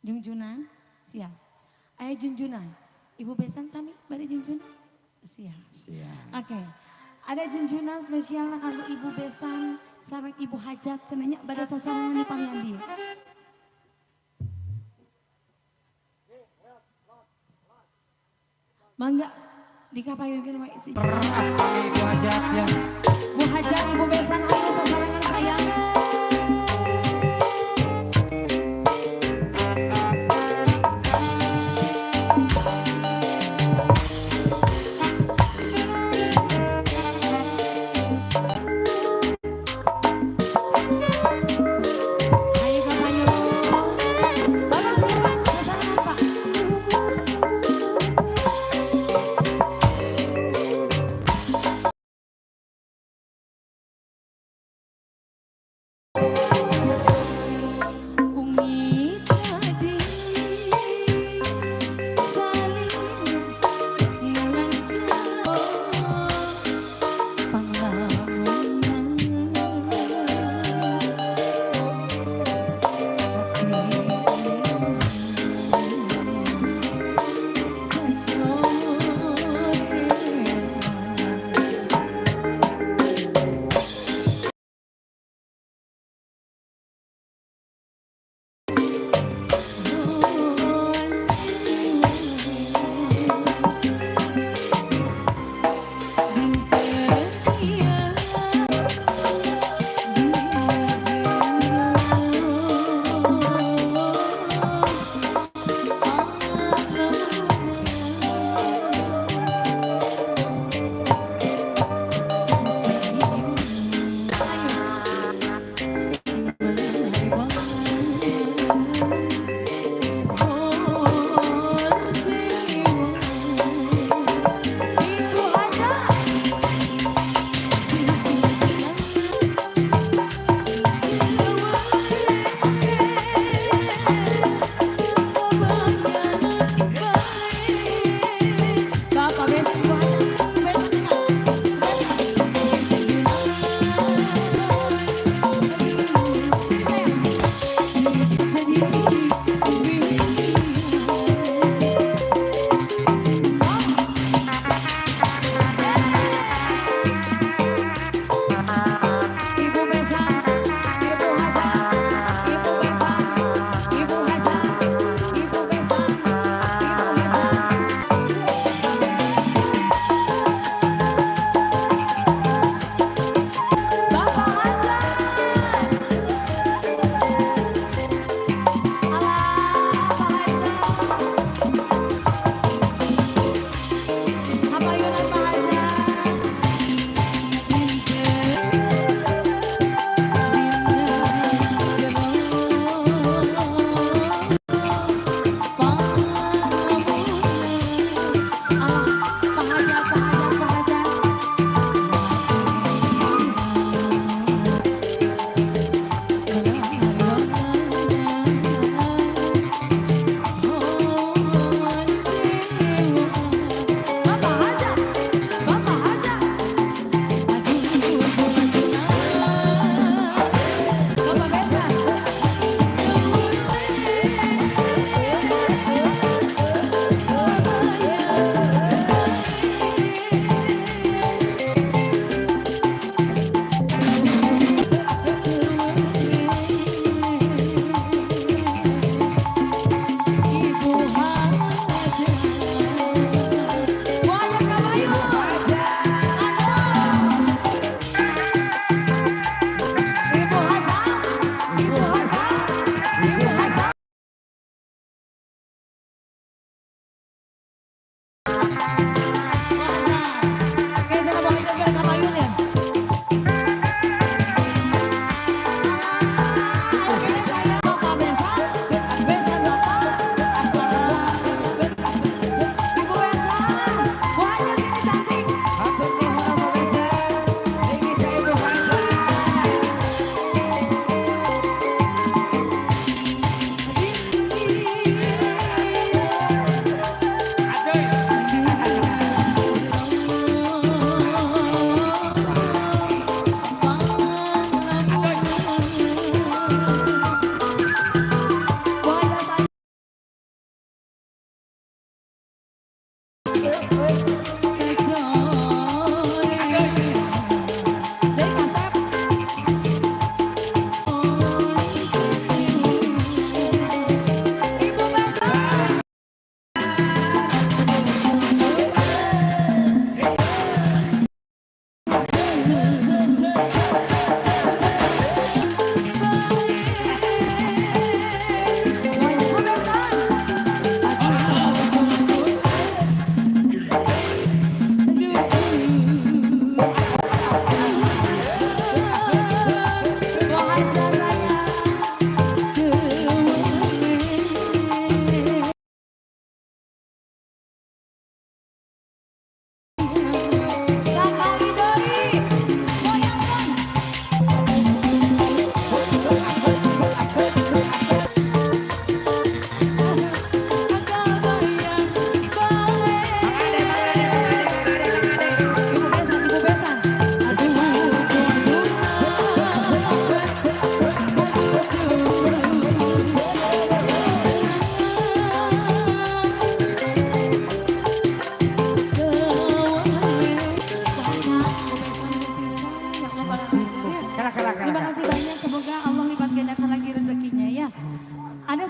Junjunan, siap. Ayo junjunan. Ibu besan sami, bari junjunan. Siap. Siap. Oke. Ada junjunan spesial kalau ibu besan sareng ibu hajat cenanya pada sasaran di pangandi. Mangga dikapayunkeun wae si. Ibu hajat ya. Bu hajat ibu besan ayo sasarangan sayang.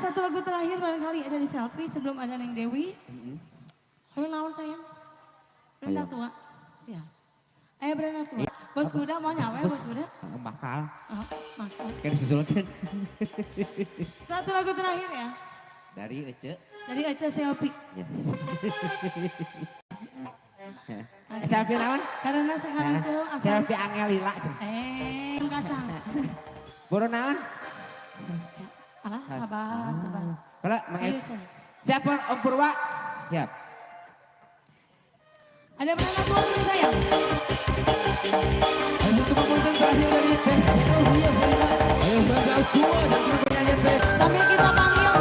satu lagu terakhir barangkali ada di selfie sebelum ada Neng Dewi. Ayo naon sayang. Brenda tua. Siap. Ayo Brenda tua. Bos kuda mau nyawa bos kuda? Bakal. Oh, makasih. Kan disusulkan. Satu lagu terakhir ya. Dari Ece. Dari Ece Selfie. Ya. Selfie naon? Karena sekarang tuh asal Selfie Angelila. kacang. Boro naon? Alah sabar, sabar. Kalau Ayo sayang. siapa Om Purwa? Siap. Ada Brenda tua nih sayang. Ayo tepuk tangan terakhir dari Tes. Ayo Brenda tua dan juga penyanyi Tes. Sambil kita panggil.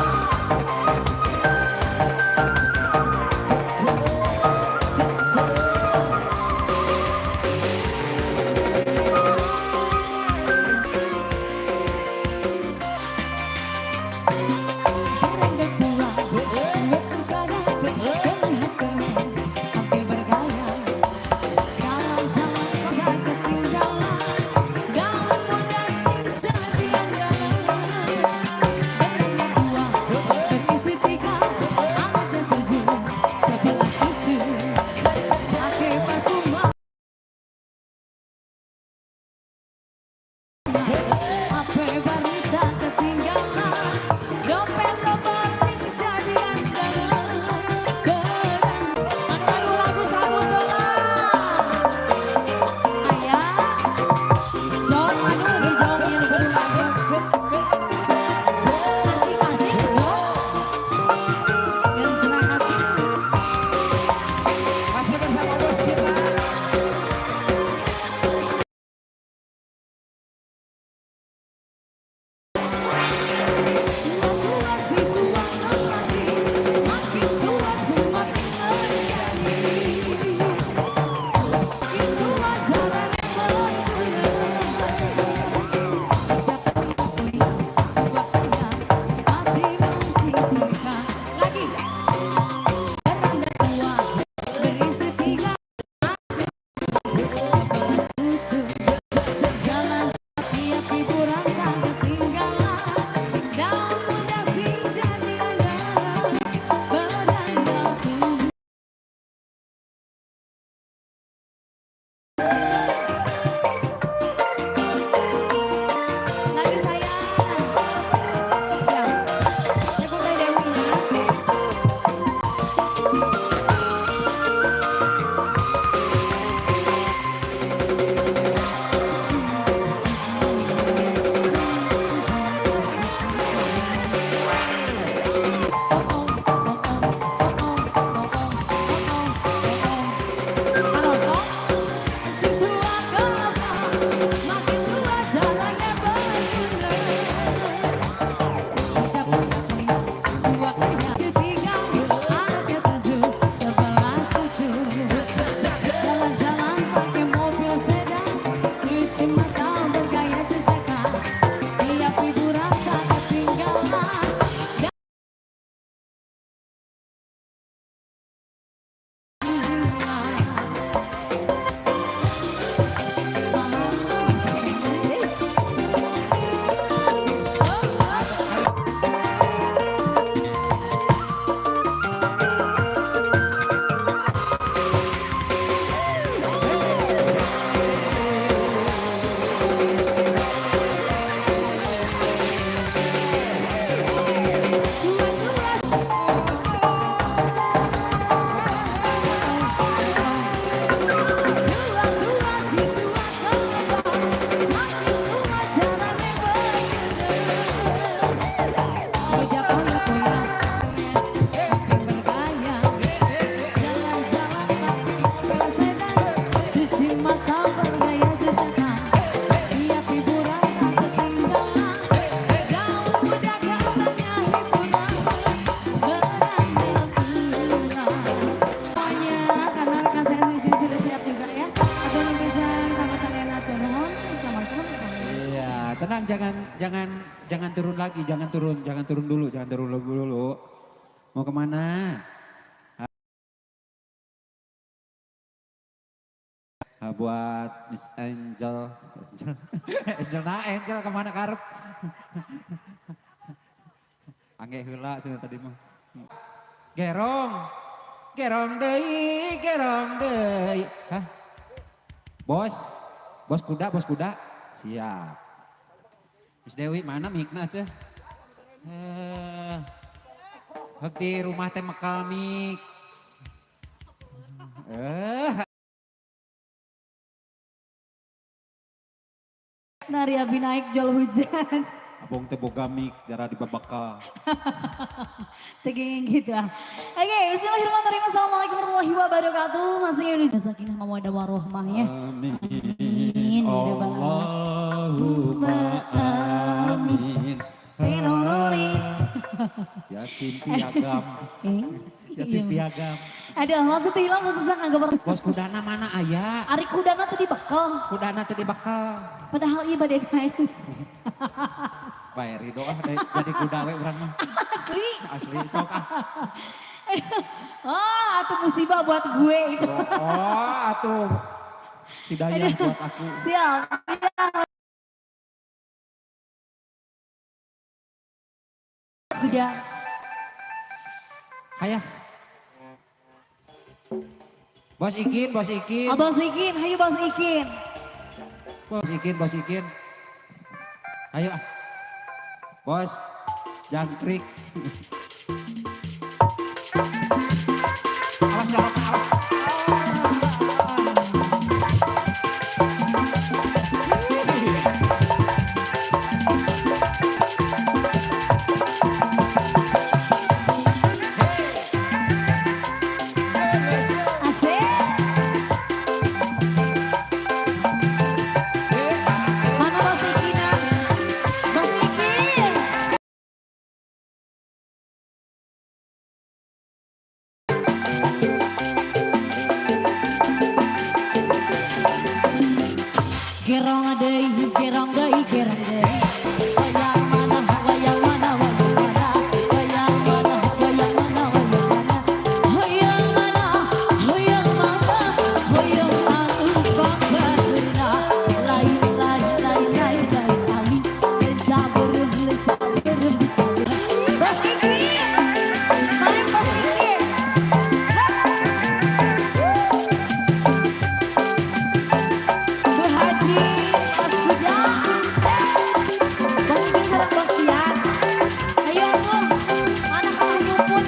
Tenang, jangan turun lagi, jangan turun dulu. Mau kemana? Buat Miss Angel, Angel kemana karep? Angge heula cenah tadi mah. Gerong. Gerong deui. Hah? Bos. Bos kuda. Siap. Miss Dewi mana mikna teh? Heuk di rumah teh mekal mik. Nari abi naik jol hujan. Abong teh boga mik jara dibabakal. Tegeng gitu ah. Oke, bismillahirrahmanirrahim. Assalamualaikum warahmatullahi wabarakatuh. Masih Indonesia sakinah mawaddah warahmah ya. Amin. Ya rabbal Allahumma amin. Tirururi. Yatim piagam. Yatim piagam. Aduh, maksud hilang susah nggak Bos kudana mana aya? Ari kudana tadi bekal. Kudana teh dibakal. Padahal iya badai naik. Bae Ridho jadi kuda we urang mah. Asli sok ah. Oh, atuh musibah buat gue itu. Oh, atuh. Hidayah buat aku. Siap. Sudah. Hayah. Bos Ikin. Bos Ikin, hayu Bos Ikin. Bos Ikin. Ayo. Bos, jangkrik. Awas jalan, awas. Gerong deui. Wayang mana. Hayang mana. Hoyong anu banggadeuna. Lain awi. Leca beureum. Bos Ikin. Mari Bos Ikin. Bu Haji, Mas Kuda. Bos Ikin sareng Bos Dian. Ayo Bung, mana kamu nyumput?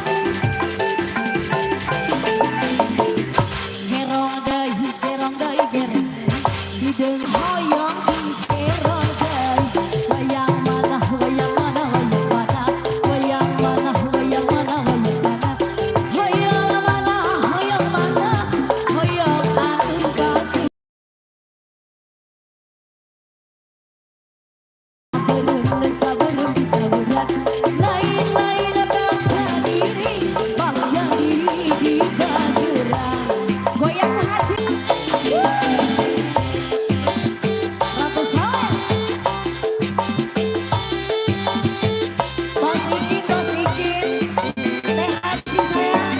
Gerong deui. Hideung hoyong gerong deui. Wayang mana. Hoyong anu bangga. Lain bangsa diri, bangsa diri di bageurang. Goyang Bu Haji. Ratus Hawa. Bos Ikin. Teh Haji sayang.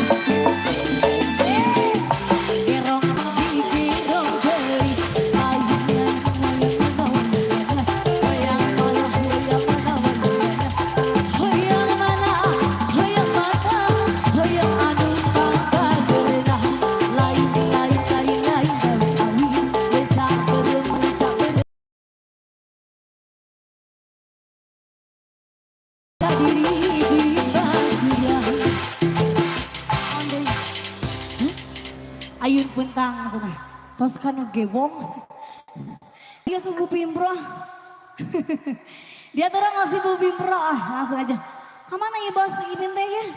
Gerong deui. Hoyong anu banggadeuna. Lain awi. Leca beureum. Diri di bageurang. Ayun puntang cenah. Tos kanu gewong. Dia tuh Bu Pimpro. Dia tuh masih Bu Pimpro. Langsung aja. Kemana ya Bos Imin teh ya?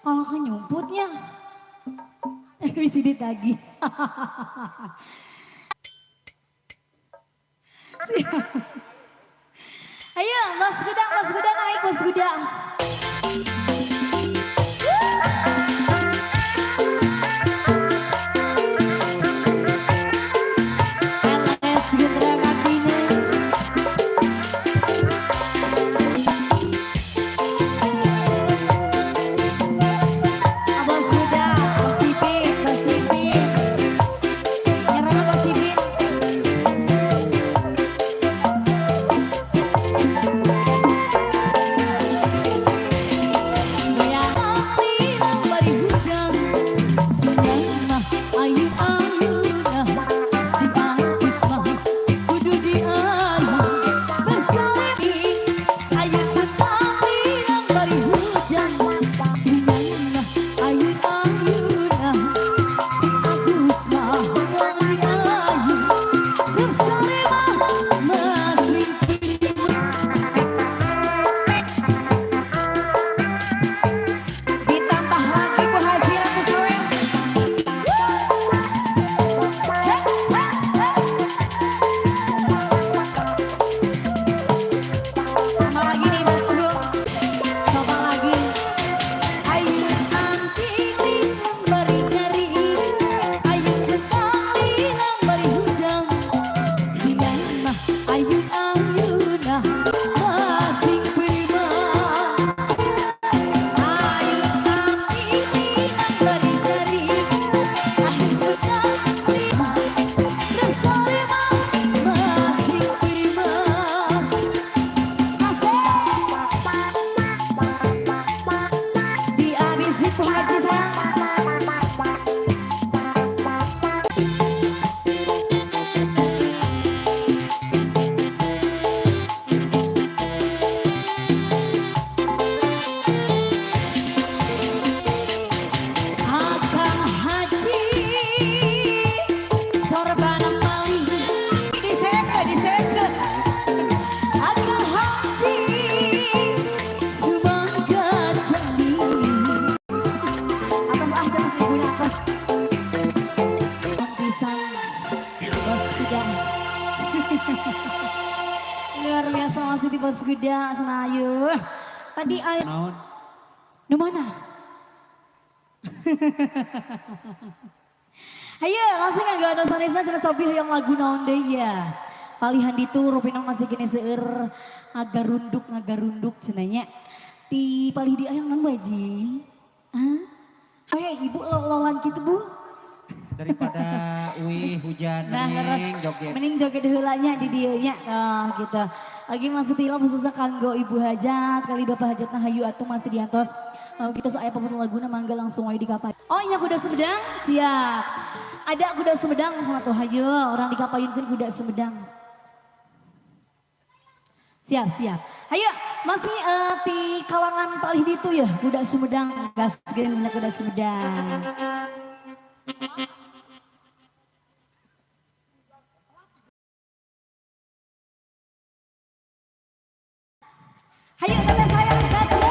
Kalau ke nyumputnya. Bisa ditagih. Siap. Ayo Mas Kuda naik Mas Kuda. LS Gendra kakinya. Bos Kuda, Bos Ipin. Nyerang Bos Ipin. sida senayu. Tadi ayo. Naon? Di mana? Ayo, langsung gak ada sanesna cenah sobi yang lagu naon deui ya. Palihan ditu rupina masih gini seueur ngagarunduk cenanya. Ti palih di ayang naon baji? Hah? Hei, ibu lolan gitu, Bu. Daripada hujan joget. Mending joget heulanya di dieu nya gitu. Lagi masih tilap khususnya kanggo ibu hajat, kali bapak hajatna hayu atuh masih diantos. Kita aya pamut laguna mangga langsung wae di kapal. Oh nya kuda Sumedang, siap. Ada kuda Sumedang satu hayu, orang dikapayunkeun kuda Sumedang. Siap. Hayu, masih di kalangan palih ditu ya kuda Sumedang, gaskeun kuda Sumedang. Hayu teteh sayang gaskeun.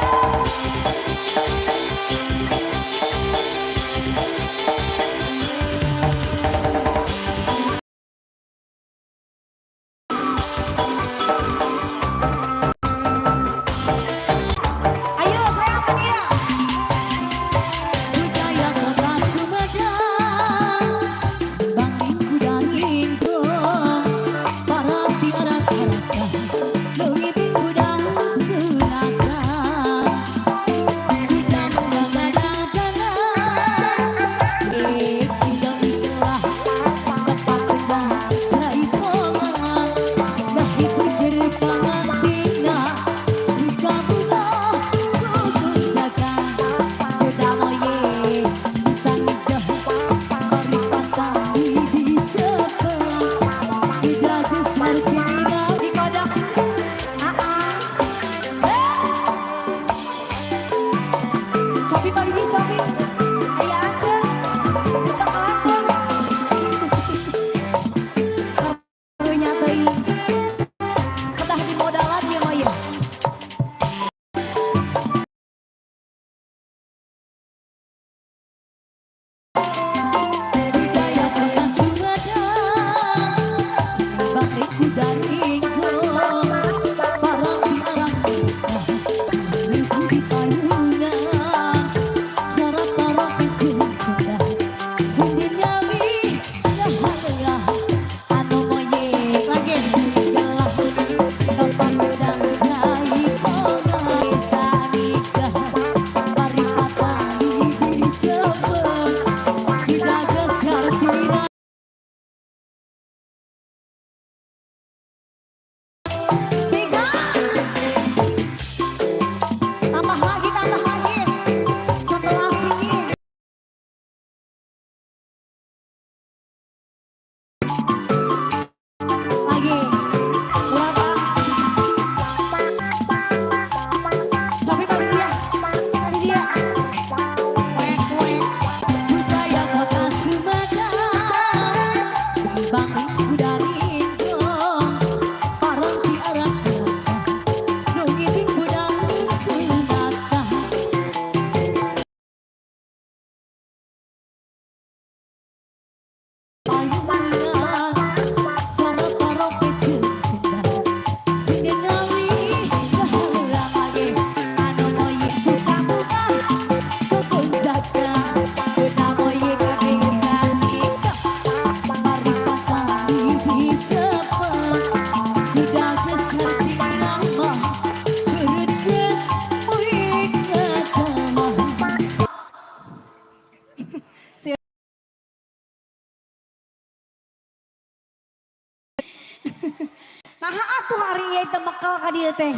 Nah atuh hari ieu teh bekal ka dieu teh.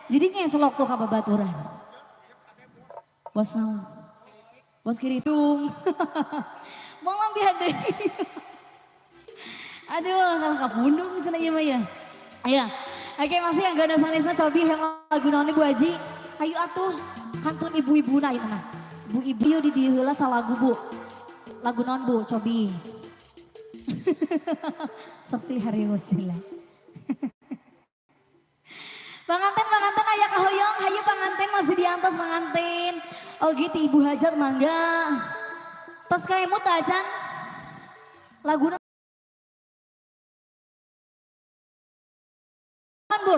Jadi ngecelok tuh ka babaturan. Bos naon? Bos kiritung. Mau lambihan deh. Aduh, kalau kapundung cenah ieu mah ya. Ayo. Oke, masih yang gak ada sanesna cobi yang lagu naon Bu Haji. Ayo atuh, kantun ibu-ibuna ieu mah. Bu-ibu yuk di dieu heula salagu Bu. Lagu naon Bu, cobi. Sok siliharius sila. Panganten aya kahoyong, hayu panganten masih diantos panganten. Oh gitu ibu hajat mangga. Tos kae mut acan. Laguna Bu.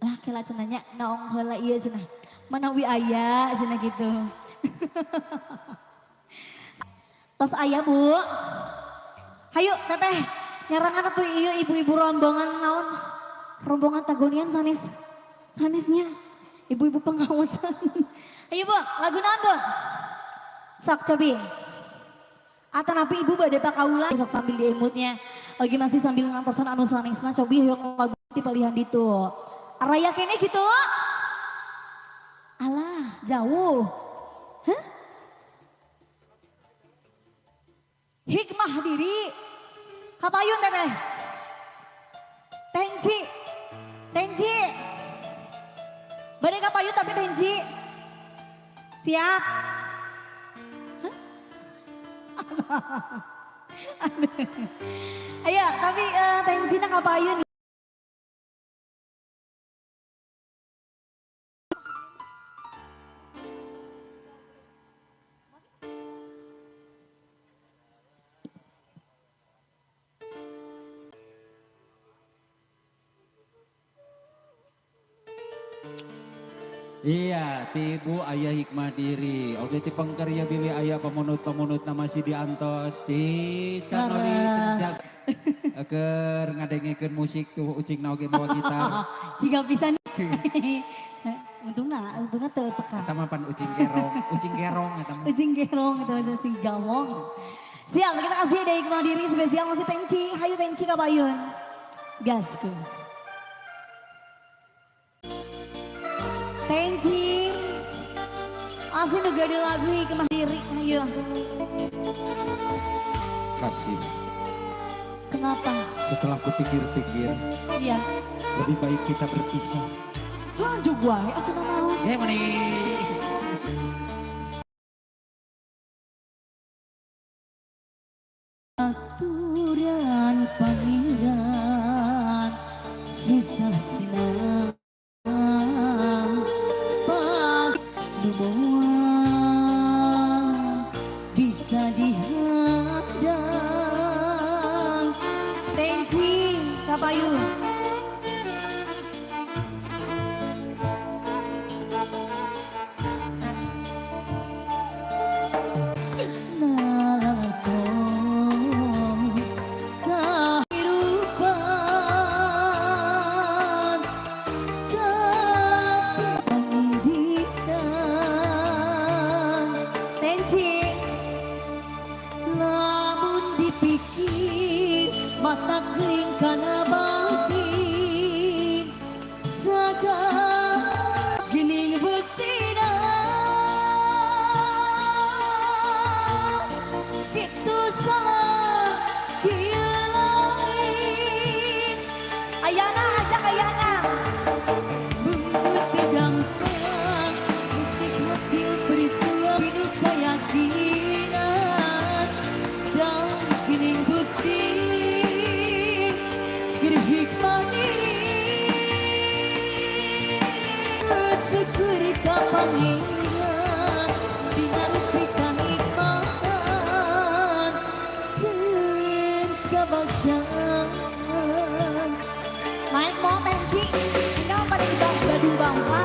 Lah kela cenanya naong heula ieu cenah. Manawi aya cenah gitu. Tos aya Bu. Hayu teteh nyarangan atuh ieu ibu-ibu rombongan naon? Rombongan tagonian sanes. Sanesnya ibu-ibu pengawasan. Ayo Bu, lagu naon Bu? Sok cobi. Atau napi ibu bade pakaula sok sambil diemutnya. Lagi masih sambil ngantosan anu sanesna cobi hoyong lagu ti palihan ditu. Araya kene gitu. Alah, jauh. Hah? Hikmah diri. Kapayun teteh. Tenci. Tenci. Bade kapayun tapi tenci. Siap. Ayo, tapi tensinya kapayun. Iya, tibu ayah hikmah diri. Oke, ti pengkarya bilih ayah pemunut-pemunut nama si diantos. Ti channel kencang. Agar ngadengikeun musik tuh ucing oge bawa gitar. Jika bisa nih. Untungna teu peka. Eta mah pan ucing gerong eta mah. Ucing gerong itu ucing gawong. Siap, kita kasih ada hikmah diri spesial masih Tenci. Hayu Tenci kapayun. Gasku. Tenci. Asli juga ada lagu hikmah diri. Ayo. Kasih. Kenapa? Setelah kupikir-pikir, Iya. lebih baik kita berpisah. Hah, juga ya, aku nggak mau. Ya mani. Aturan panggilan susah senang pas dibuang bisa dihadang. Tensi kapayun. Mata kering karena batin sagala gini betina itu salah kieu lain ayana ajak ayana bungkut gedangkan bukti hasil perjuangan hidup keyakinan dan gini bukti hikmah diri syukur kapangingan dinarupikan hikmatan jen kebangsaan main mau tensi tinggal pada di Badung Bangka.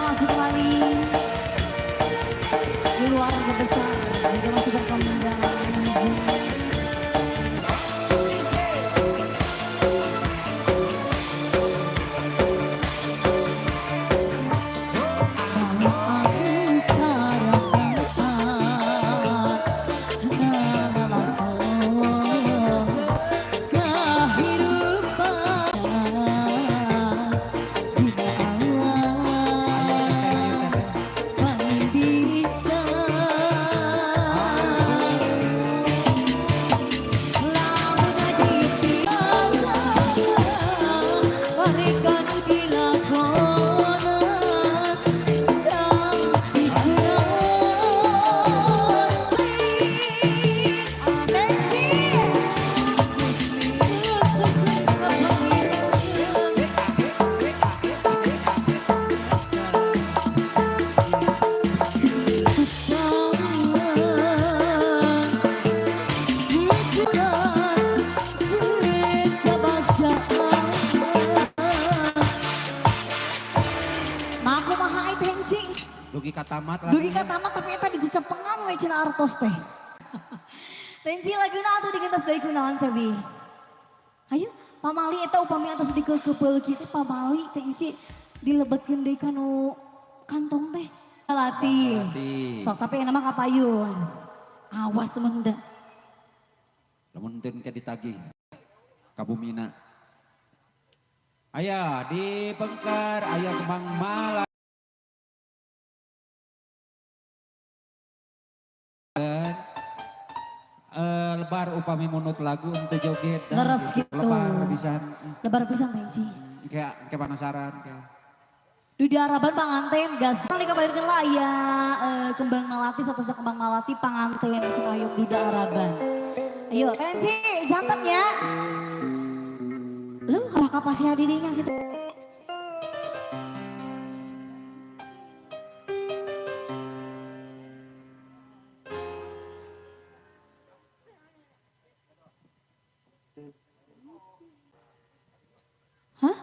Masih kembali di luar besar juga masih berkembang. tamat lah. Dugi katamat tapi eta dicepengan we cenah artos teh. Tenci laguna atuh digentos deui kunaon cobi. Hayu pamali eta upami atos dikeukeupeul kitu pamali tenci dilebetkeun deui kanu kantong teh. Latih. Sok tapi enak mah kapayun. Awas menda. Lamun teu ke ditagih. Kabumina. Aya di Pengkar, aya kembang malam. Lebar upami munut lagu untuk joget. Leres gitu. Lebar pisan. Lebar pisan tenci. Kayak penasaran kayak. Di harapan panganten gas. Kali kabairkeun lah aya kembang malati satus kembang malati panganten singayuk duda harapan. Ayo tensi jantan ya. Lu kalau kapasnya dirinya sih. Hah?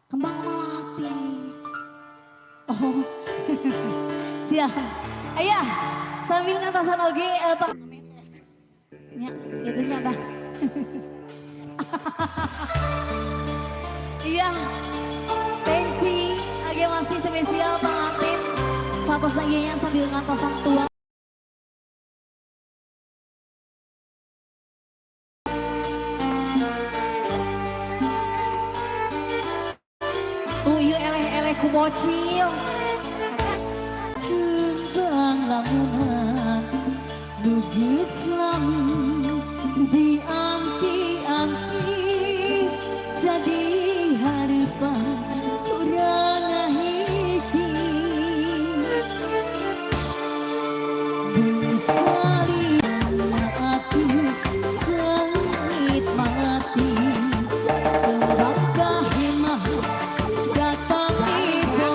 Kembang melati. Oh. Siap. Ayo sambil ngantosan oge Pak. Ya, itu siapa? Iya. Tensi, age masih spesial pengantin. Satos lagi nya sambil ngantosan tuang. Tuh iya eleh-eleh ku bocil. Kembang lamunan Lugis lamun di anti-anti jadi harapan urang hiji Besari hati sengit mati Tembak kahimah datang ibu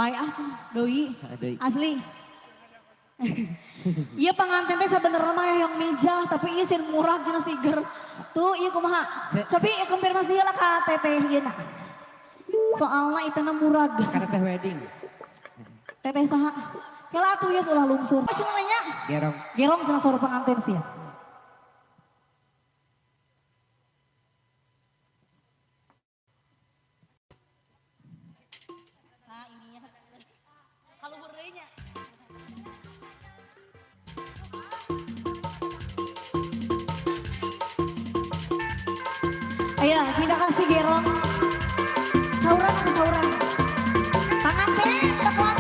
Baik doi Deui. asli. Iya pengantin teh sebenarnya mah yang meja tapi iya sih murah jeung siger. Tuh iya kumaha? Cobi konfirmasi heula ka teteh ieu na. Soalnya itu murah. Kata teh wedding. Teteh saha? Kela atuh ya ulah lungsur. Apa cenah nanya? Gerong. Gerong cenah suruh pengantin sih ya. Nah ininya. Kalau berenya. Ayo, terima kasih Gerong. Sauran atau sauran? Pengantin, udah keluar.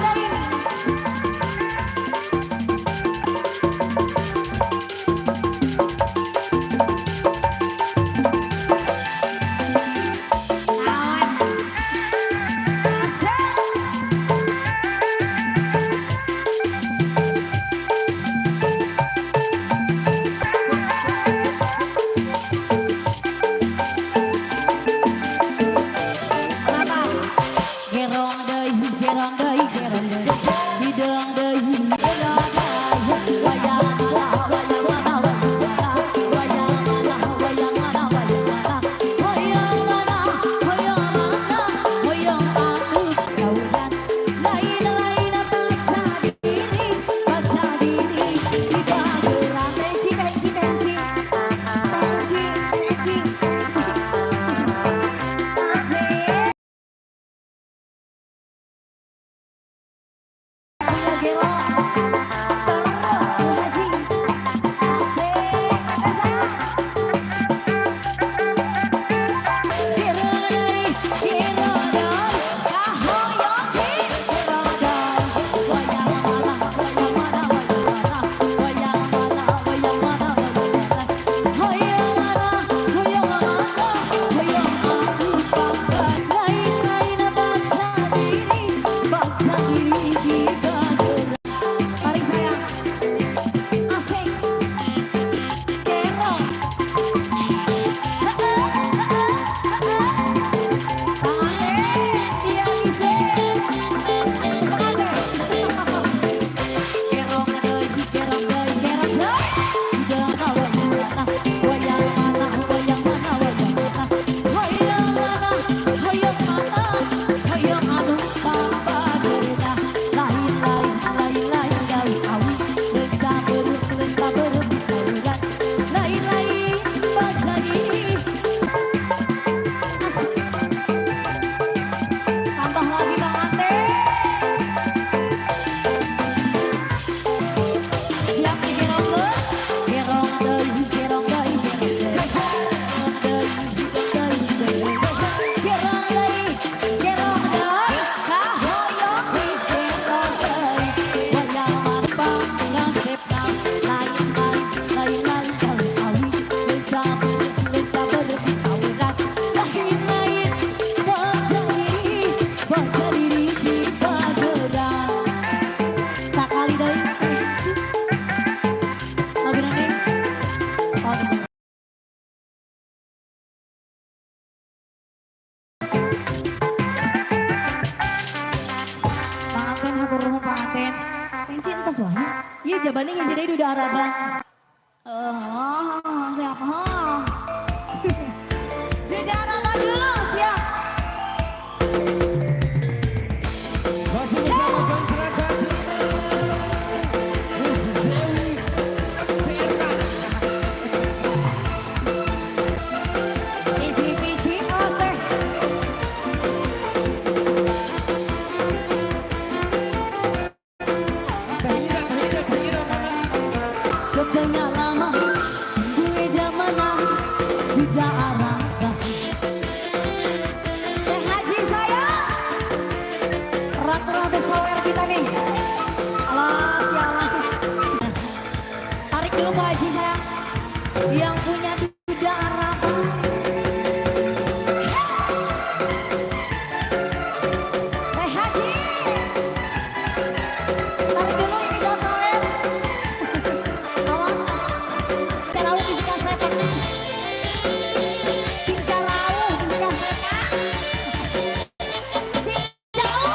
Iya jawabannya ngisi deh udah araban. Siapa? Udah araban dulu siap. Yang punya tiga harapan. Haji. Tarik dulu ini bos soalnya. Awas. Carau fisika sepak. Cincarau fisika sepak. Cincarau.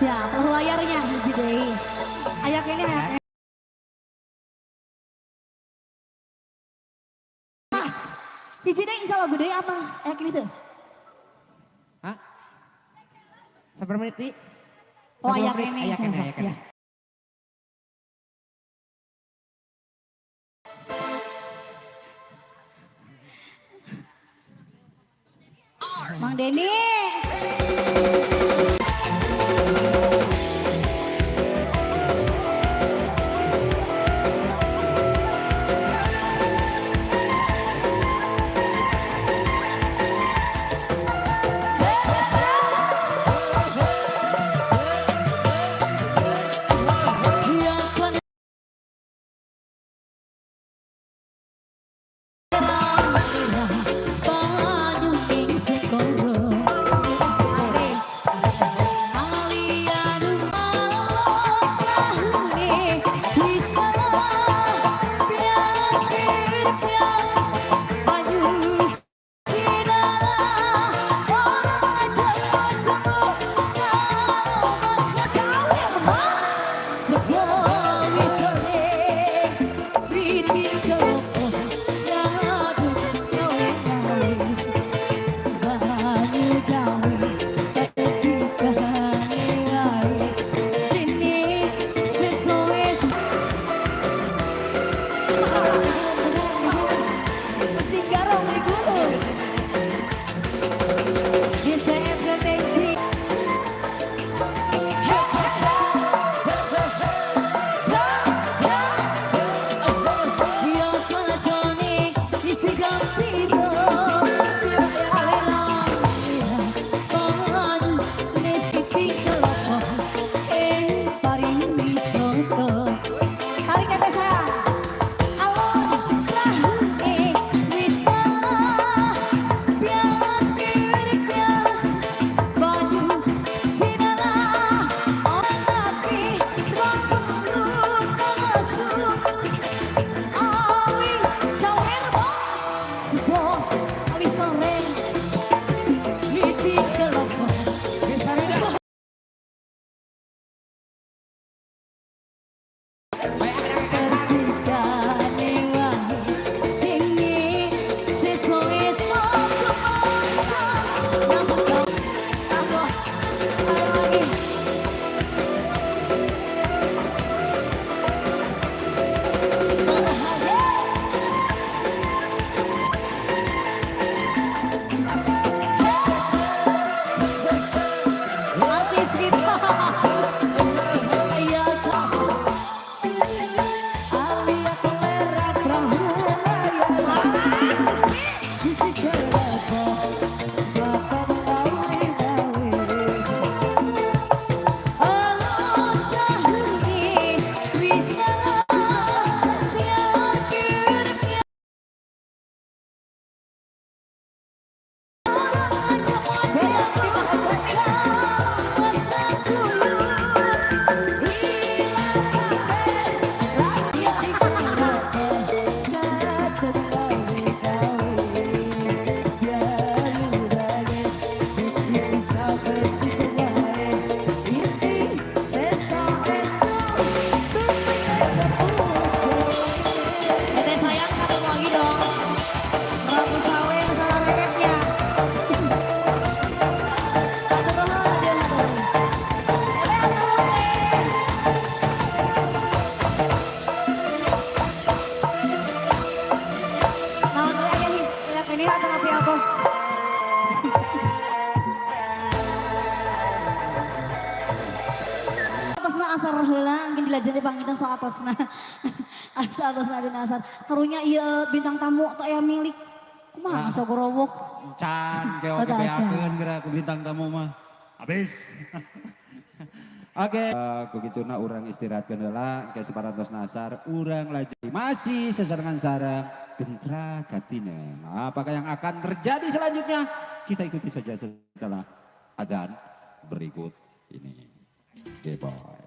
Siap, layarnya hiji deui. Aya kene aya. Hiji deui insya Allah gede apa? Aya kene teu? Hah? Sabar menit di? Oh aya kene. Siap. Mang Denny. Asar heula mungkin dilajari pangitan soal atosna. Atosna dina asar. Karunya ieu bintang tamu atau aya milik. Kumaha sok gorowok. Can geok beakeun geura ku bintang tamu mah. Habis. Oke, kugituna urang istirahatkeun heula ke saparantos nasar urang lajari masih sesarengan sareng gentra katina. Apakah yang akan terjadi selanjutnya? Kita ikuti saja setelah adzan berikut ini. Oke, boy.